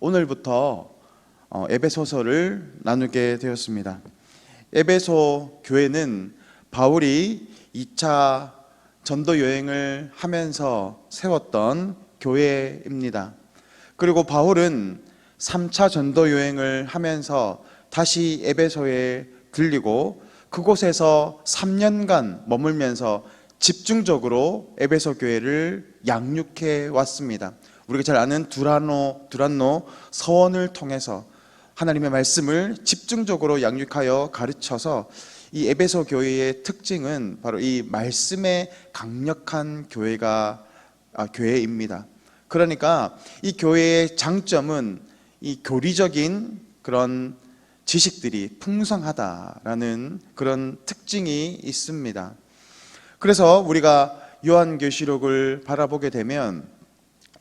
오늘부터 에베소서를 나누게 되었습니다. 에베소 교회는 바울이 2차 전도 여행을 하면서 세웠던 교회입니다. 그리고 바울은 3차 전도 여행을 하면서 다시 에베소에 들리고 그곳에서 3년간 머물면서 집중적으로 에베소 교회를 양육해 왔습니다. 우리가 잘 아는 두란노 서원을 통해서 하나님의 말씀을 집중적으로 양육하여 가르쳐서 이 에베소 교회의 특징은 바로 이 말씀에 강력한 교회입니다. 그러니까 이 교회의 장점은 이 교리적인 그런 지식들이 풍성하다라는 그런 특징이 있습니다. 그래서 우리가 요한계시록을 바라보게 되면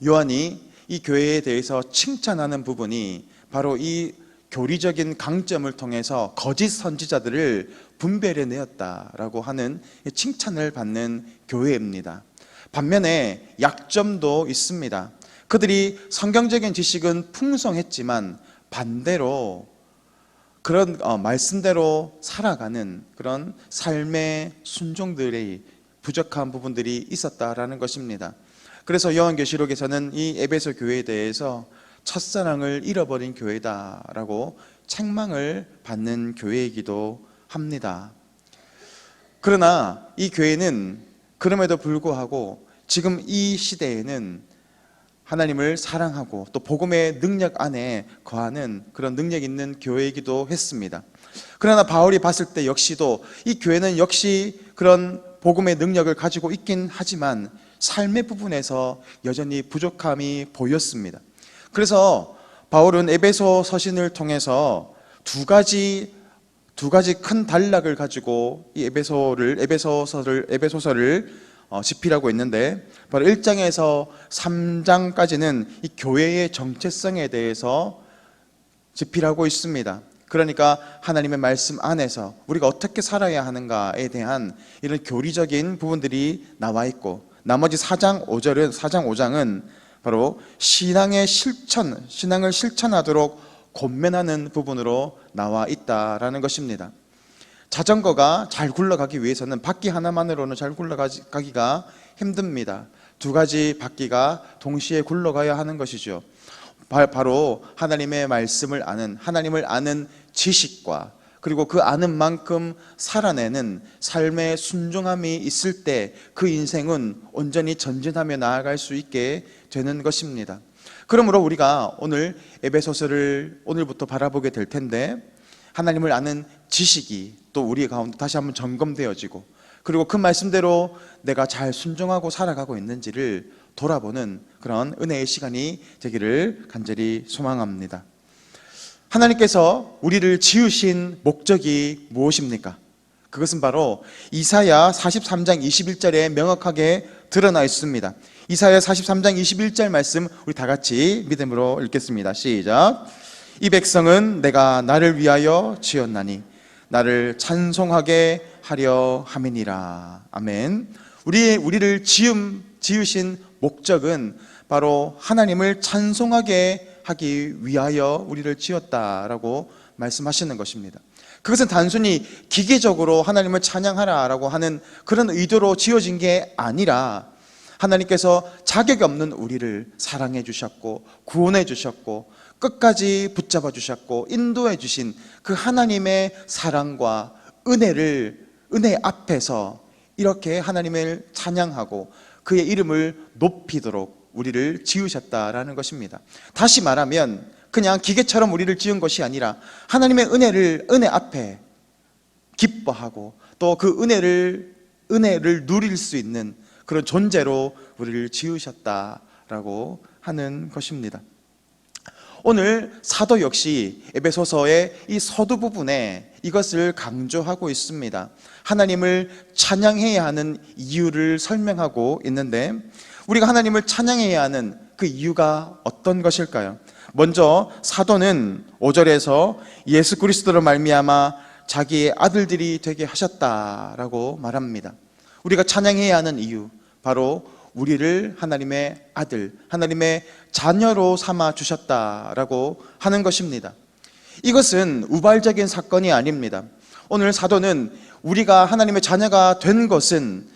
요한이 이 교회에 대해서 칭찬하는 부분이 바로 이 교리적인 강점을 통해서 거짓 선지자들을 분별해내었다라고 하는 칭찬을 받는 교회입니다. 반면에 약점도 있습니다. 그들이 성경적인 지식은 풍성했지만 반대로 그런 말씀대로 살아가는 그런 삶의 순종들이 부족한 부분들이 있었다라는 것입니다. 그래서 요한계시록에서는 이 에베소 교회에 대해서 첫사랑을 잃어버린 교회다라고 책망을 받는 교회이기도 합니다. 그러나 이 교회는 그럼에도 불구하고 지금 이 시대에는 하나님을 사랑하고 또 복음의 능력 안에 거하는 그런 능력 있는 교회이기도 했습니다. 그러나 바울이 봤을 때 역시도 이 교회는 역시 그런 복음의 능력을 가지고 있긴 하지만 삶의 부분에서 여전히 부족함이 보였습니다. 그래서 바울은 에베소 서신을 통해서 두 가지 큰 단락을 가지고 이 에베소서를 집필하고 있는데 바로 1장에서 3장까지는 이 교회의 정체성에 대해서 집필하고 있습니다. 그러니까 하나님의 말씀 안에서 우리가 어떻게 살아야 하는가에 대한 이런 교리적인 부분들이 나와 있고, 나머지 4장 5장은 바로 신앙을 실천하도록 권면하는 부분으로 나와 있다라는 것입니다. 자전거가 잘 굴러가기 위해서는 바퀴 하나만으로는 잘 굴러가기가 힘듭니다. 두 가지 바퀴가 동시에 굴러가야 하는 것이죠. 바로 하나님의 말씀을 아는, 하나님을 아는 지식과 그리고 그 아는 만큼 살아내는 삶의 순종함이 있을 때 그 인생은 온전히 전진하며 나아갈 수 있게 되는 것입니다. 그러므로 우리가 오늘 에베소서를 오늘부터 바라보게 될 텐데, 하나님을 아는 지식이 또 우리 가운데 다시 한번 점검되어지고, 그리고 그 말씀대로 내가 잘 순종하고 살아가고 있는지를 돌아보는 그런 은혜의 시간이 되기를 간절히 소망합니다. 하나님께서 우리를 지으신 목적이 무엇입니까? 그것은 바로 이사야 43장 21절에 명확하게 드러나 있습니다. 이사야 43장 21절 말씀 우리 다 같이 믿음으로 읽겠습니다. 시작. 이 백성은 내가 나를 위하여 지었나니 나를 찬송하게 하려 함이니라. 아멘. 우리를 지으신 목적은 바로 하나님을 찬송하게 하기 위하여 우리를 지었다라고 말씀하시는 것입니다. 그것은 단순히 기계적으로 하나님을 찬양하라라고 하는 그런 의도로 지어진 게 아니라, 하나님께서 자격이 없는 우리를 사랑해 주셨고 구원해 주셨고 끝까지 붙잡아 주셨고 인도해 주신 그 하나님의 사랑과 은혜 앞에서 이렇게 하나님을 찬양하고 그의 이름을 높이도록 우리를 지으셨다라는 것입니다. 다시 말하면 그냥 기계처럼 우리를 지은 것이 아니라 하나님의 은혜 앞에 기뻐하고 또 그 은혜를 누릴 수 있는 그런 존재로 우리를 지으셨다라고 하는 것입니다. 오늘 사도 역시 에베소서의 이 서두 부분에 이것을 강조하고 있습니다. 하나님을 찬양해야 하는 이유를 설명하고 있는데, 우리가 하나님을 찬양해야 하는 그 이유가 어떤 것일까요? 먼저 사도는 5절에서 예수 그리스도로 말미암아 자기의 아들들이 되게 하셨다라고 말합니다. 우리가 찬양해야 하는 이유, 바로 우리를 하나님의 아들, 하나님의 자녀로 삼아 주셨다라고 하는 것입니다. 이것은 우발적인 사건이 아닙니다. 오늘 사도는 우리가 하나님의 자녀가 된 것은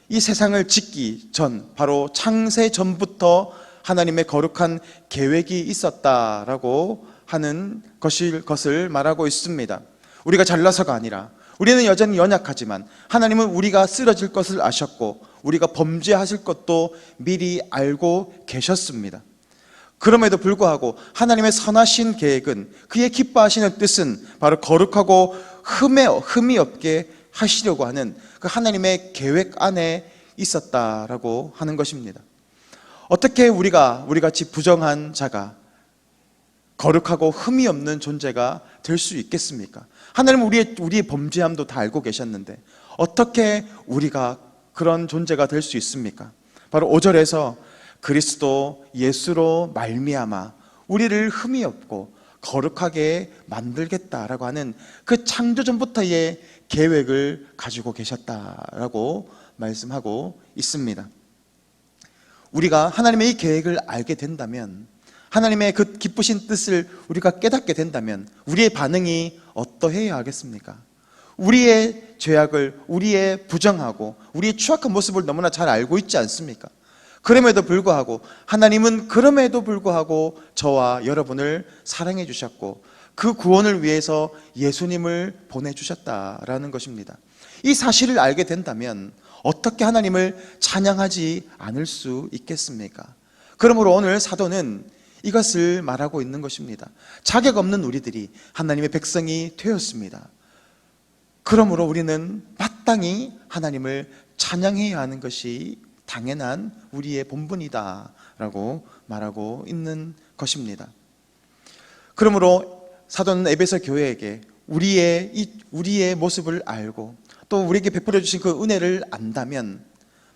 이 세상을 짓기 전, 바로 창세 전부터 하나님의 거룩한 계획이 있었다라고 하는 것을 말하고 있습니다. 우리가 잘나서가 아니라, 우리는 여전히 연약하지만 하나님은 우리가 쓰러질 것을 아셨고 우리가 범죄하실 것도 미리 알고 계셨습니다. 그럼에도 불구하고 하나님의 선하신 계획은, 그의 기뻐하시는 뜻은 바로 거룩하고 흠이 없게 하시려고 하는 그 하나님의 계획 안에 있었다라고 하는 것입니다. 어떻게 우리가 같이 부정한 자가 거룩하고 흠이 없는 존재가 될 수 있겠습니까? 하나님은 우리의 범죄함도 다 알고 계셨는데 어떻게 우리가 그런 존재가 될 수 있습니까? 바로 5절에서 그리스도 예수로 말미암아 우리를 흠이 없고 거룩하게 만들겠다라고 하는 그 창조전부터의 계획을 가지고 계셨다라고 말씀하고 있습니다. 우리가 하나님의 이 계획을 알게 된다면, 하나님의 그 기쁘신 뜻을 우리가 깨닫게 된다면 우리의 반응이 어떠해야 하겠습니까? 우리의 죄악을, 우리의 부정하고 우리의 추악한 모습을 너무나 잘 알고 있지 않습니까? 그럼에도 불구하고 하나님은 저와 여러분을 사랑해 주셨고 그 구원을 위해서 예수님을 보내주셨다라는 것입니다. 이 사실을 알게 된다면 어떻게 하나님을 찬양하지 않을 수 있겠습니까? 그러므로 오늘 사도는 이것을 말하고 있는 것입니다. 자격 없는 우리들이 하나님의 백성이 되었습니다. 그러므로 우리는 마땅히 하나님을 찬양해야 하는 것이 당연한 우리의 본분이다 라고 말하고 있는 것입니다. 그러므로 사도는 에베소 교회에게 우리의 모습을 알고 또 우리에게 베풀어 주신 그 은혜를 안다면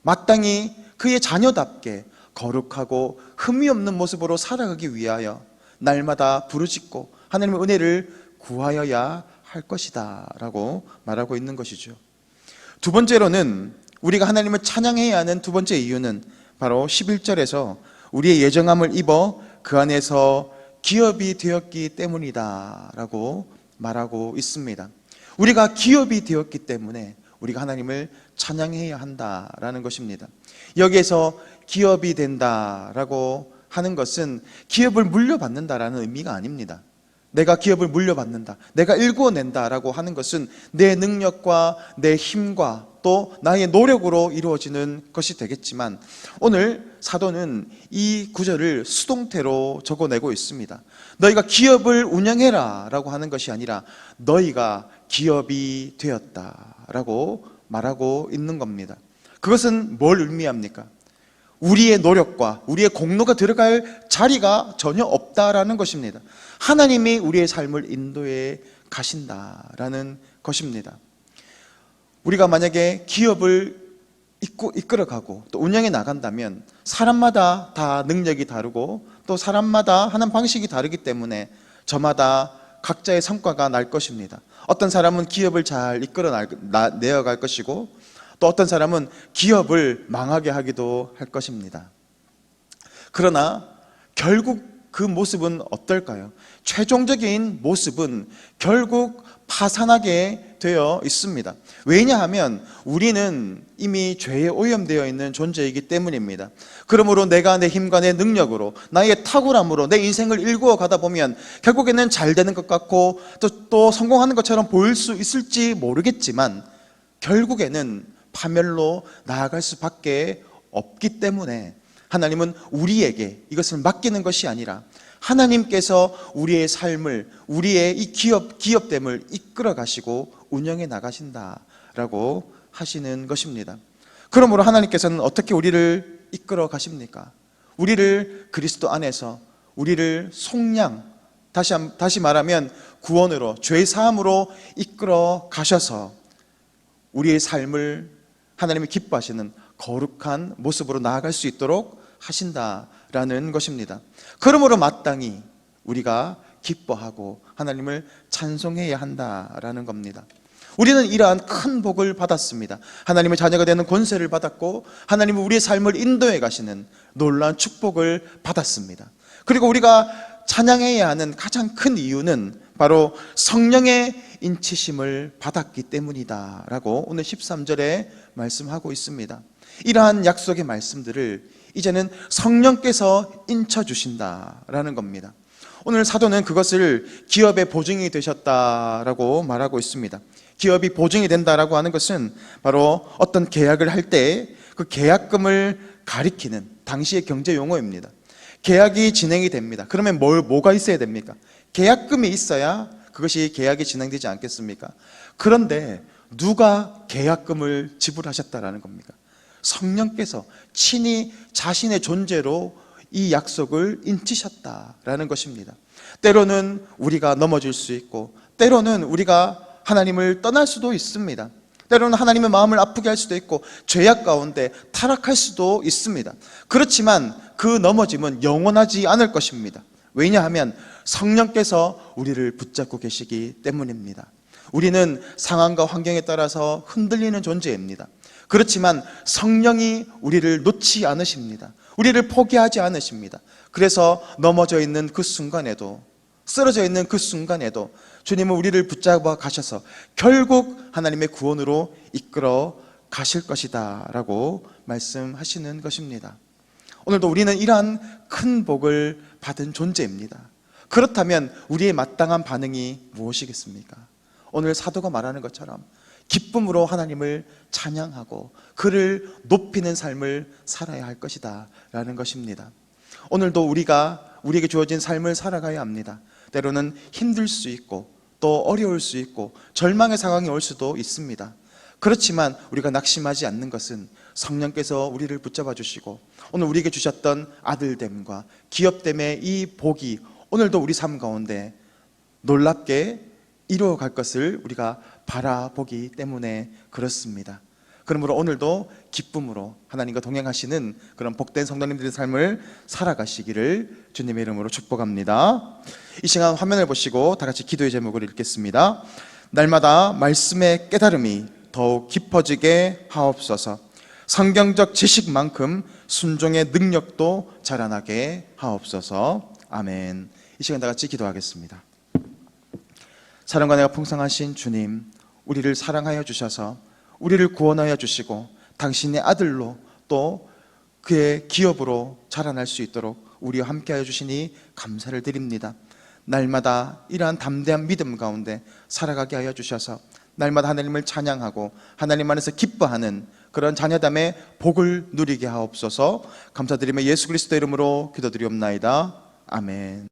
마땅히 그의 자녀답게 거룩하고 흠이 없는 모습으로 살아가기 위하여 날마다 부르짖고 하나님의 은혜를 구하여야 할 것이다 라고 말하고 있는 것이죠. 두 번째로는 우리가 하나님을 찬양해야 하는 두 번째 이유는 바로 11절에서 우리의 예정함을 입어 그 안에서 기업이 되었기 때문이다 라고 말하고 있습니다. 우리가 기업이 되었기 때문에 우리가 하나님을 찬양해야 한다라는 것입니다. 여기에서 기업이 된다라고 하는 것은 기업을 물려받는다라는 의미가 아닙니다. 내가 기업을 물려받는다, 내가 일구어낸다라고 하는 것은 내 능력과 내 힘과 또 나의 노력으로 이루어지는 것이 되겠지만 오늘 사도는 이 구절을 수동태로 적어내고 있습니다. 너희가 기업을 운영해라 라고 하는 것이 아니라 너희가 기업이 되었다라고 말하고 있는 겁니다. 그것은 뭘 의미합니까? 우리의 노력과 우리의 공로가 들어갈 자리가 전혀 없다라는 것입니다. 하나님이 우리의 삶을 인도해 가신다라는 것입니다. 우리가 만약에 기업을 이끌어가고 또 운영해 나간다면 사람마다 다 능력이 다르고 또 사람마다 하는 방식이 다르기 때문에 저마다 각자의 성과가 날 것입니다. 어떤 사람은 기업을 잘 내어갈 것이고 또 어떤 사람은 기업을 망하게 하기도 할 것입니다. 그러나 결국 그 모습은 어떨까요? 최종적인 모습은 결국 파산하게 되어 있습니다. 왜냐하면 우리는 이미 죄에 오염되어 있는 존재이기 때문입니다. 그러므로 내가 내 힘과 내 능력으로 나의 탁월함으로 내 인생을 일구어 가다 보면 결국에는 잘 되는 것 같고 또 성공하는 것처럼 보일 수 있을지 모르겠지만 결국에는 파멸로 나아갈 수밖에 없기 때문에 하나님은 우리에게 이것을 맡기는 것이 아니라 하나님께서 우리의 삶을, 우리의 이 기업됨을 이끌어 가시고 운영해 나가신다라고 하시는 것입니다. 그러므로 하나님께서는 어떻게 우리를 이끌어 가십니까? 우리를 그리스도 안에서 우리를 속량, 다시 말하면 구원으로, 죄 사함으로 이끌어 가셔서 우리의 삶을 하나님이 기뻐하시는 거룩한 모습으로 나아갈 수 있도록 하신다라는 것입니다. 그러므로 마땅히 우리가 기뻐하고 하나님을 찬송해야 한다라는 겁니다. 우리는 이러한 큰 복을 받았습니다. 하나님의 자녀가 되는 권세를 받았고 하나님은 우리의 삶을 인도해 가시는 놀라운 축복을 받았습니다. 그리고 우리가 찬양해야 하는 가장 큰 이유는 바로 성령의 인치심을 받았기 때문이다 라고 오늘 13절에 말씀하고 있습니다. 이러한 약속의 말씀들을 이제는 성령께서 인쳐주신다라는 겁니다. 오늘 사도는 그것을 기업의 보증이 되셨다라고 말하고 있습니다. 기업이 보증이 된다라고 하는 것은 바로 어떤 계약을 할 때 그 계약금을 가리키는 당시의 경제 용어입니다. 계약이 진행이 됩니다. 그러면 뭐가 있어야 됩니까? 계약금이 있어야 그것이 계약이 진행되지 않겠습니까? 그런데 누가 계약금을 지불하셨다라는 겁니까? 성령께서 친히 자신의 존재로 이 약속을 인치셨다라는 것입니다. 때로는 우리가 넘어질 수 있고 때로는 우리가 하나님을 떠날 수도 있습니다. 때로는 하나님의 마음을 아프게 할 수도 있고 죄악 가운데 타락할 수도 있습니다. 그렇지만 그 넘어짐은 영원하지 않을 것입니다. 왜냐하면 성령께서 우리를 붙잡고 계시기 때문입니다. 우리는 상황과 환경에 따라서 흔들리는 존재입니다. 그렇지만 성령이 우리를 놓지 않으십니다. 우리를 포기하지 않으십니다. 그래서 넘어져 있는 그 순간에도, 쓰러져 있는 그 순간에도 주님은 우리를 붙잡아 가셔서 결국 하나님의 구원으로 이끌어 가실 것이다 라고 말씀하시는 것입니다. 오늘도 우리는 이러한 큰 복을 받은 존재입니다. 그렇다면 우리의 마땅한 반응이 무엇이겠습니까? 오늘 사도가 말하는 것처럼 기쁨으로 하나님을 찬양하고 그를 높이는 삶을 살아야 할 것이다 라는 것입니다. 오늘도 우리에게 주어진 삶을 살아가야 합니다. 때로는 힘들 수 있고 또 어려울 수 있고 절망의 상황이 올 수도 있습니다. 그렇지만 우리가 낙심하지 않는 것은 성령께서 우리를 붙잡아 주시고 오늘 우리에게 주셨던 아들됨과 기업됨의 이 복이 오늘도 우리 삶 가운데 놀랍게 이루어갈 것을 우리가 바라보기 때문에 그렇습니다. 그러므로 오늘도 기쁨으로 하나님과 동행하시는 그런 복된 성도님들의 삶을 살아가시기를 주님의 이름으로 축복합니다. 이 시간 화면을 보시고 다 같이 기도의 제목을 읽겠습니다. 날마다 말씀의 깨달음이 더욱 깊어지게 하옵소서. 성경적 지식만큼 순종의 능력도 자라나게 하옵소서. 아멘. 이 시간 다 같이 기도하겠습니다. 사랑과 내가 풍성하신 주님, 우리를 사랑하여 주셔서 우리를 구원하여 주시고 당신의 아들로 또 그의 기업으로 자라날 수 있도록 우리와 함께하여 주시니 감사를 드립니다. 날마다 이러한 담대한 믿음 가운데 살아가게 하여 주셔서 날마다 하나님을 찬양하고 하나님 안에서 기뻐하는 그런 자녀담의 복을 누리게 하옵소서. 감사드리며 예수 그리스도 이름으로 기도드리옵나이다. 아멘.